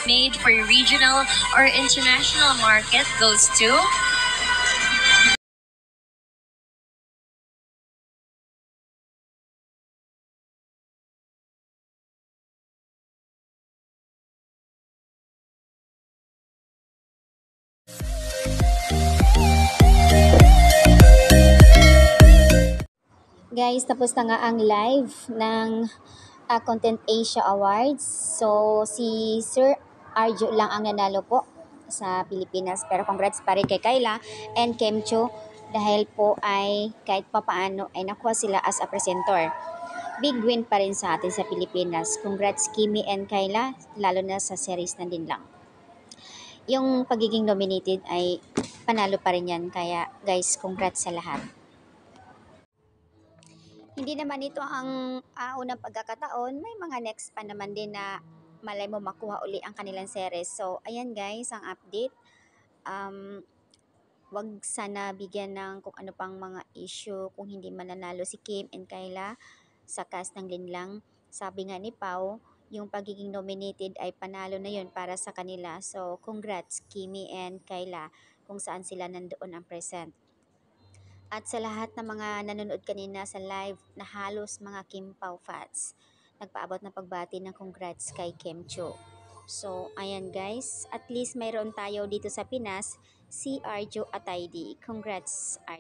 made for regional or international market goes to Guys, tapos na nga ang live ng Content Asia Awards. So, si Sir Arjo lang ang nanalo po sa Pilipinas. Pero congrats pa rin kay Kayla and Kemcho dahil po ay kahit papaano ay nakuha sila as a presenter. Big win pa rin sa atin sa Pilipinas. Congrats Kimi and Kayla, lalo na sa series na din lang. Yung pagiging nominated ay panalo pa rin yan. Kaya guys, congrats sa lahat. Hindi naman ito ang unang pagkakataon, may mga next pa naman din na malay mo makuha uli ang kanilang series. So, ayan guys, ang update. Um, wag sana bigyan ng kung ano pang mga issue kung hindi mananalo si Kim and Kayla sa cast ng Linlang. Sabi nga ni Pau, yung pagiging nominated ay panalo na yun para sa kanila. So, congrats Kimi and Kayla kung saan sila nandoon ang present. At sa lahat ng mga nanonood kanina sa live na halos mga Kim Pao fans, nagpaabot na pagbati ng congrats kay Kim Cho. So, ayan guys, at least mayroon tayo dito sa Pinas, si Arjo Ataydi. Congrats, Arjo.